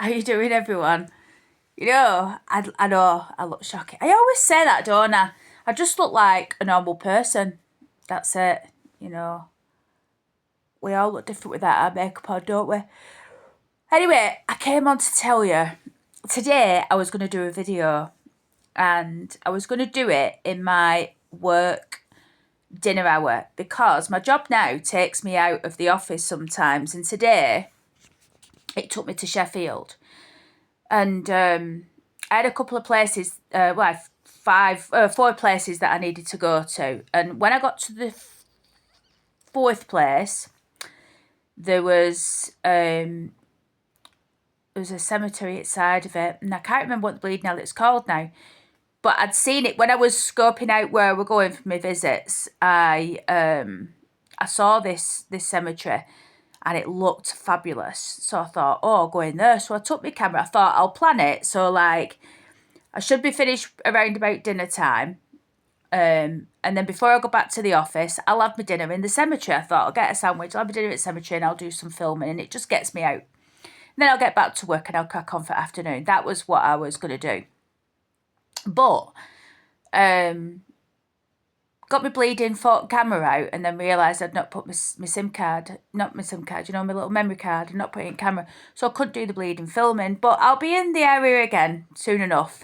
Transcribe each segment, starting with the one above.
How you doing, everyone? I know I look shocking. I always say that, don't I? I just look like a normal person. That's it. You know, we all look different without our makeup on, don't we? Anyway, I came on to tell you today I was going to do a video, and I was going to do it in my work dinner hour because my job now takes me out of the office sometimes, and today it took me to Sheffield. And I had a couple of places, four places that I needed to go to. And when I got to the fourth place, there was a cemetery outside of it, and I can't remember what the bleeding hell it's called now. But I'd seen it when I was scoping out where we're going for my visits. I saw this cemetery, and it looked fabulous. So I thought, oh, I'll go in there. So I took my camera. I thought I'll plan it. So I should be finished around about dinner time. And then before I go back to the office, I'll have my dinner in the cemetery. I thought I'll get a sandwich, I'll have my dinner at the cemetery, and I'll do some filming, and it just gets me out. And then I'll get back to work and I'll crack on for afternoon. That was what I was going to do. But got my bleeding camera out and then realised I'd not put my SIM card, not my SIM card, my little memory card, and not put it in camera. So I couldn't do the bleeding filming. But I'll be in the area again soon enough.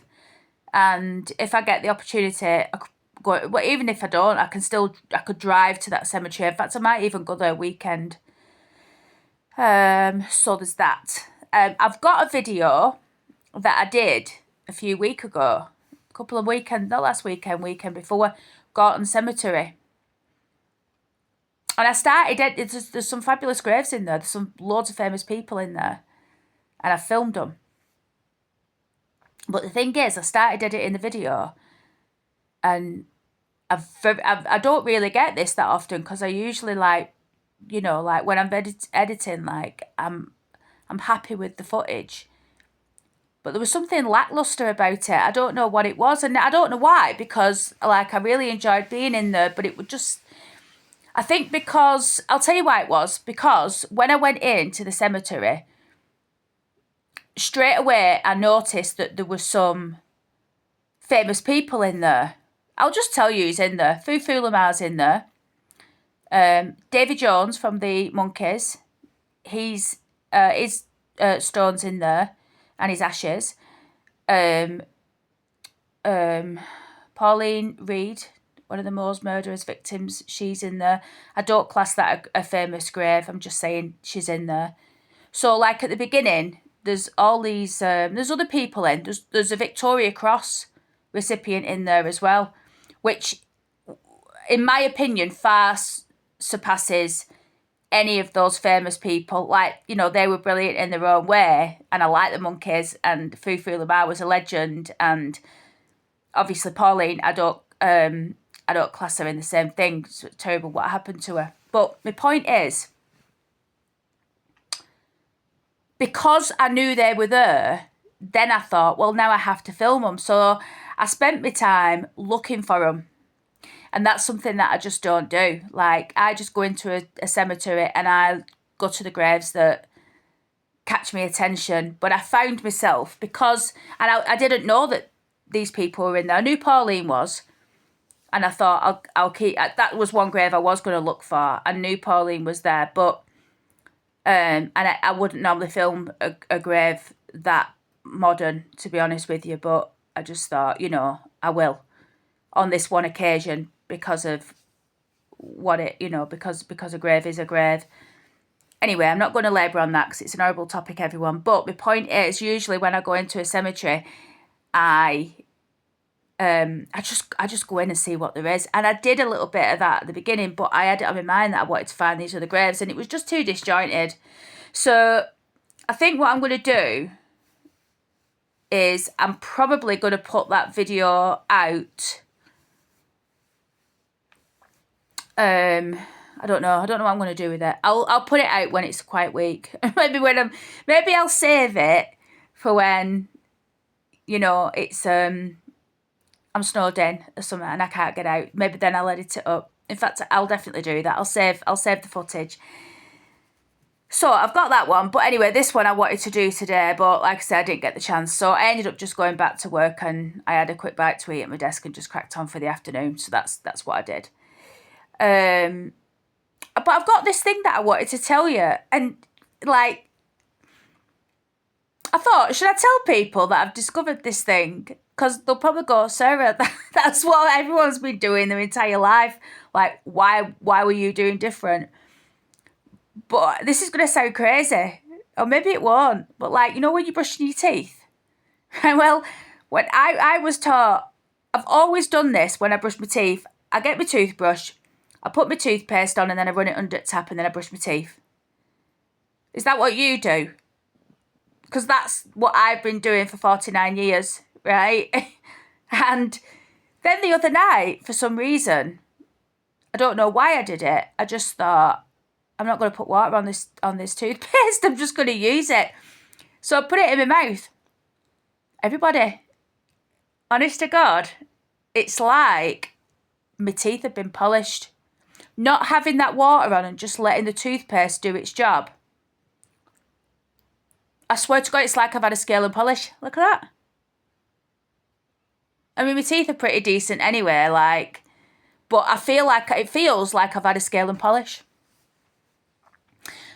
And if I get the opportunity, I could go, well, even if I don't, I could drive to that cemetery. In fact, I might even go there weekend. So there's that. I've got a video that I did a few weeks ago. A couple of weekends, not last weekend, weekend before, Gorton Cemetery. And I started it, there's some fabulous graves in there. There's some loads of famous people in there. And I filmed them. But the thing is, I started editing the video, and I don't really get this that often, because I usually like when I'm editing, I'm happy with the footage. But there was something lackluster about it. I don't know what it was, and I don't know why, because I really enjoyed being in there, but it would just, I think because, I'll tell you why it was, because when I went into the cemetery, straight away I noticed that there were some famous people in there. I'll just tell you who's in there. Foo Lamar's in there. Davy Jones from the Monkees. His stone's in there, and his ashes. Pauline Reed, one of the Moors murderers victims, she's in there. I don't class that a famous grave. I'm just saying she's in there. So at the beginning, there's all these, there's other people in. There's a Victoria Cross recipient in there as well, which, in my opinion, far surpasses any of those famous people. They were brilliant in their own way, and I like the Monkees, and Foo Lamar was a legend, and obviously Pauline, I don't class her in the same thing. It's terrible what happened to her. But my point is, because I knew they were there, then I thought, well, now I have to film them. So I spent my time looking for them. And that's something that I just don't do. I just go into a cemetery and I go to the graves that catch my attention. But I found myself, because, and I didn't know that these people were in there. I knew Pauline was. And I thought, I'll keep, that was one grave I was going to look for. I knew Pauline was there. But, and I wouldn't normally film a grave that modern, to be honest with you. But I just thought, I will on this one occasion, because of what it, because a grave is a grave. Anyway, I'm not going to labour on that because it's an horrible topic, everyone. But my point is, usually when I go into a cemetery, I just go in and see what there is. And I did a little bit of that at the beginning, but I had it on my mind that I wanted to find these other graves, and it was just too disjointed. So I think what I'm going to do is I'm probably going to put that video out. I don't know what I'm going to do with it. I'll put it out when it's a quiet week. maybe I'll save it for when, it's, I'm snowed in or something and I can't get out. Maybe then I'll edit it up. In fact, I'll definitely do that. I'll save the footage. So I've got that one. But anyway, this one I wanted to do today, but like I said, I didn't get the chance. So I ended up just going back to work, and I had a quick bite to eat at my desk and just cracked on for the afternoon. So that's what I did. But I've got this thing that I wanted to tell you, and like, I thought, should I tell people that I've discovered this thing? Because they'll probably go, Sarah, that's what everyone's been doing their entire life. Like, why were you doing different? But this is going to sound crazy, or maybe it won't. But like, you know, when you're brushing your teeth, well, when I was taught, I've always done this when I brush my teeth. I get my toothbrush, I put my toothpaste on, and then I run it under the tap, and then I brush my teeth. Is that what you do? Because that's what I've been doing for 49 years, right? And then the other night, for some reason, I don't know why I did it. I just thought, I'm not going to put water on this toothpaste. I'm just going to use it. So I put it in my mouth. Everybody, honest to God, it's like my teeth have been polished. Not having that water on and just letting the toothpaste do its job. I swear to God, it's like I've had a scale and polish. Look at that. I mean, my teeth are pretty decent anyway, like, but I feel like it feels like I've had a scale and polish.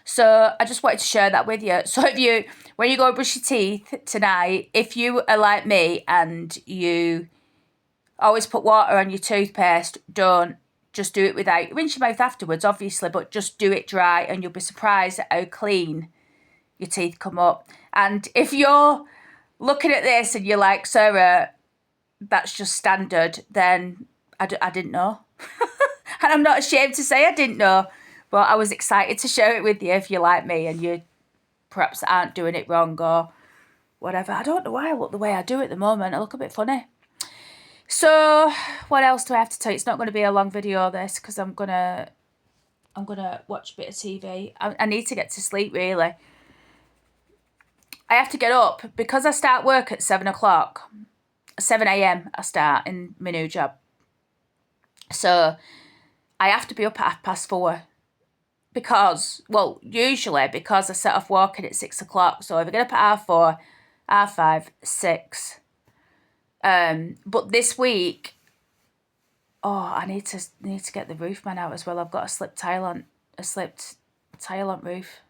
So I just wanted to share that with you. So when you go brush your teeth tonight, if you are like me and you always put water on your toothpaste, don't. Just do it without, rinse your mouth afterwards, obviously, but just do it dry, and you'll be surprised at how clean your teeth come up. And if you're looking at this and you're like, Sarah, that's just standard, then I didn't know. And I'm not ashamed to say I didn't know, but I was excited to share it with you if you're like me and you perhaps aren't doing it wrong or whatever. I don't know why I look the way I do at the moment. I look a bit funny. So what else do I have to tell you? It's not going to be a long video, this, because I'm gonna watch a bit of TV. I need to get to sleep, really. I have to get up because I start work at 7 o'clock. 7 a.m. I start in my new job. So I have to be up at 4:30 because, well, usually because I set off walking at 6 o'clock. So if I get up at 4:30, 5:30, 6. But this week, I need to get the roof man out as well. I've got a slipped tile on roof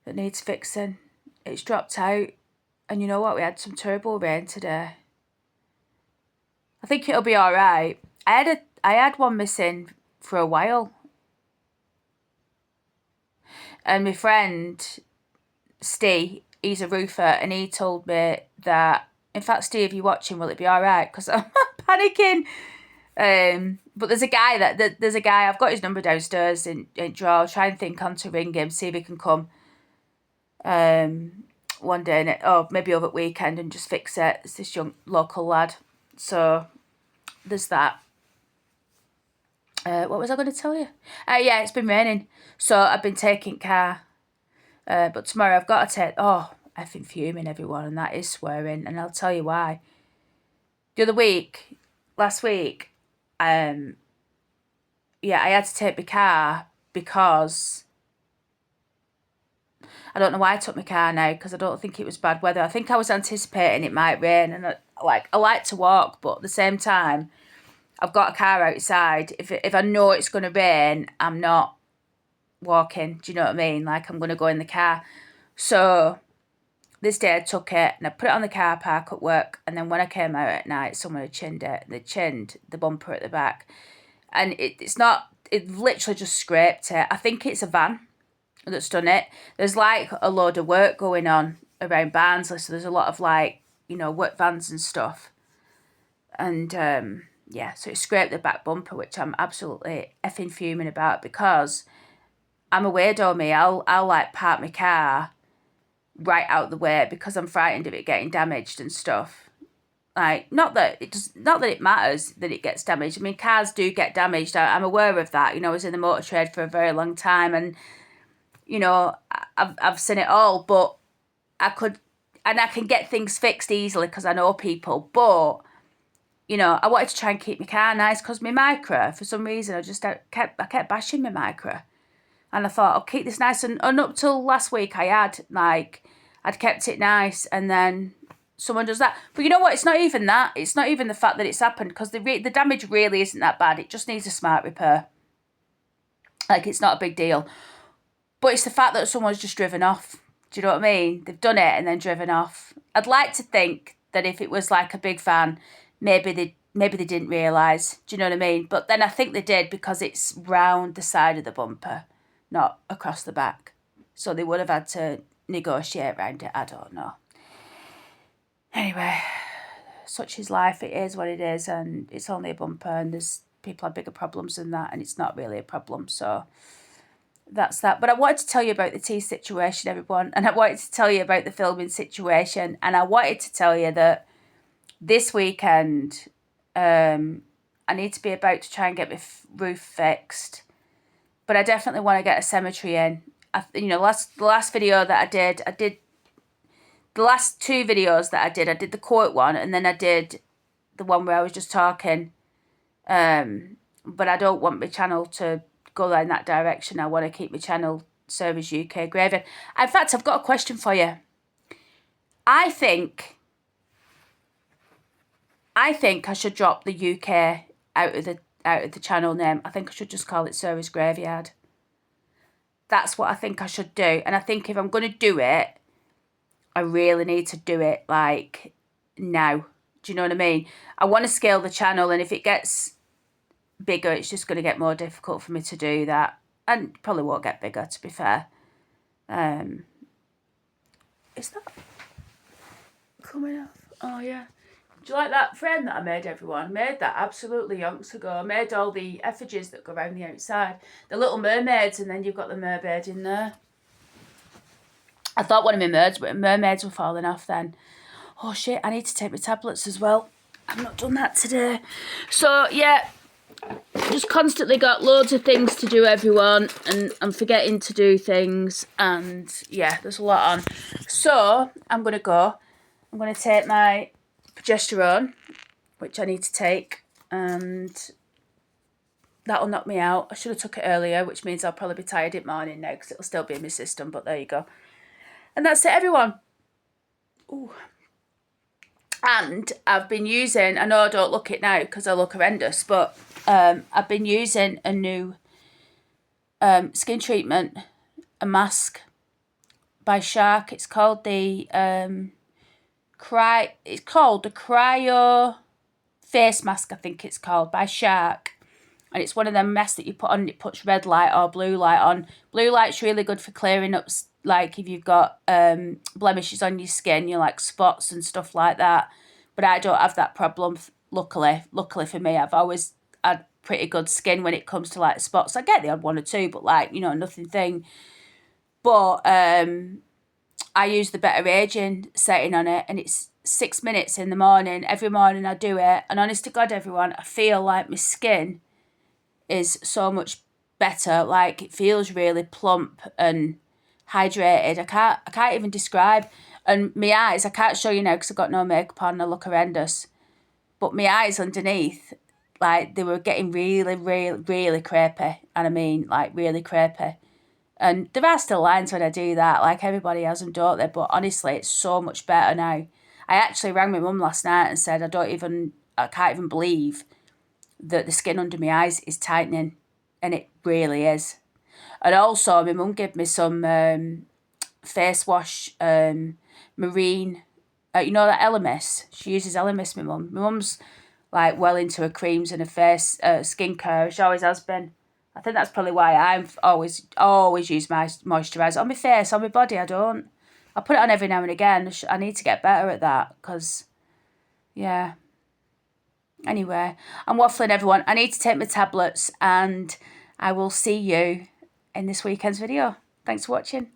that needs fixing. It's dropped out, and you know what? We had some terrible rain today. I think it'll be all right. I had one missing for a while, and my friend Steve, he's a roofer, and he told me that, in fact, Steve, if you're watching, will it be all right? Because I'm panicking. But there's a guy I've got his number downstairs in drawer. I'll try and think on to ring him, see if he can come one day, maybe over the weekend, and just fix it. It's this young local lad. So there's that. What was I going to tell you? Yeah, it's been raining, so I've been taking car. But tomorrow I've got to take. Effing fuming, everyone, and that is swearing, and I'll tell you why. Last week, I had to take my car because I don't know why I took my car now, because I don't think it was bad weather. I think I was anticipating it might rain, and I like to walk, but at the same time, I've got a car outside. If I know it's going to rain, I'm not walking. Do you know what I mean? Like, I'm going to go in the car. So this day I took it and I put it on the car park at work, and then when I came out at night, someone had chinned it. They chinned the bumper at the back, and it literally just scraped it. I think it's a van that's done it. There's like a load of work going on around Barnsley, so there's a lot of work vans and stuff. And so it scraped the back bumper, which I'm absolutely effing fuming about, because I'm a weirdo, me. I'll like park my car right out the way because I'm frightened of it getting damaged and stuff. Like, not that it matters that it gets damaged. I mean, cars do get damaged. I'm aware of that. I was in the motor trade for a very long time, and I've seen it all. But I can get things fixed easily because I know people. But I wanted to try and keep my car nice, because my Micra, for some reason, I kept bashing my Micra. And I thought, I'll keep this nice. And up till last week, I'd kept it nice. And then someone does that. But you know what? It's not even that. It's not even the fact that it's happened, because the damage really isn't that bad. It just needs a smart repair. Like, it's not a big deal. But it's the fact that someone's just driven off. Do you know what I mean? They've done it and then driven off. I'd like to think that if it was like a big fan, maybe they didn't realise. Do you know what I mean? But then I think they did, because it's round the side of the bumper, not across the back. So they would have had to negotiate around it. I don't know. Anyway, such is life. It is what it is, and it's only a bumper, and there's people have bigger problems than that, and it's not really a problem. So that's that. But I wanted to tell you about the tea situation, everyone, and I wanted to tell you about the filming situation, and I wanted to tell you that this weekend, I need to be about to try and get my roof fixed, but I definitely want to get a cemetery in. The last video that I did the last 2 videos that I did the quote one, and then I did the one where I was just talking. But I don't want my channel to go in that direction. I want to keep my channel Sarah's UK Graveyard. In fact, I've got a question for you. I think I should drop the UK out of the channel name. I think I should just call it Sarah's Graveyard. That's what I think I should do. And I think if I'm going to do it, I really need to do it like now. Do you know what I mean? I want to scale the channel, and if it gets bigger, it's just going to get more difficult for me to do that. And probably won't get bigger, to be fair. Is that coming off? Oh, yeah. Do you like that frame that I made, everyone? Made that absolutely yonks ago. I made all the effigies that go around the outside. The little mermaids, and then you've got the mermaid in there. I thought one of my mermaids were falling off then. Oh, shit, I need to take my tablets as well. I've not done that today. So, yeah, just constantly got loads of things to do, everyone, and I'm forgetting to do things, and, yeah, there's a lot on. So, I'm going to go. I'm going to take my progesterone, which I need to take, and that'll knock me out. I should have took it earlier, which means I'll probably be tired in the morning now, because it'll still be in my system, but there you go. And that's it, everyone. Ooh. And I've been using, I know I don't look it now because I look horrendous, but I've been using a new skin treatment, a mask by Shark. It's called the Cryo Face Mask, I think it's called, by Shark. And it's one of them masks that you put on, and it puts red light or blue light on. Blue light's really good for clearing up, like if you've got blemishes on your skin, like spots and stuff like that. But I don't have that problem, luckily. Luckily for me, I've always had pretty good skin when it comes to like spots. I get the odd one or two, but like, nothing thing. But I use the Better Aging setting on it, and it's 6 minutes in the morning. Every morning I do it, and honest to God, everyone, I feel like my skin is so much better. Like, it feels really plump and hydrated. I can't even describe. And my eyes, I can't show you now because I've got no makeup on. I look horrendous. But my eyes underneath, like, they were getting really, really, really crepey. And I mean, like, really crepey. And there are still lines when I do that, like everybody has them, don't they? But honestly, it's so much better now. I actually rang my mum last night and said I can't even believe that the skin under my eyes is tightening. And it really is. And also, my mum gave me some face wash, marine, that Elemis. She uses Elemis, my mum. My mum's like well into her creams and her face skincare. She always has been. I think that's probably why I've always used my moisturiser. On my face, on my body, I don't. I put it on every now and again. I need to get better at that because, yeah. Anyway, I'm waffling, everyone. I need to take my tablets, and I will see you in this weekend's video. Thanks for watching.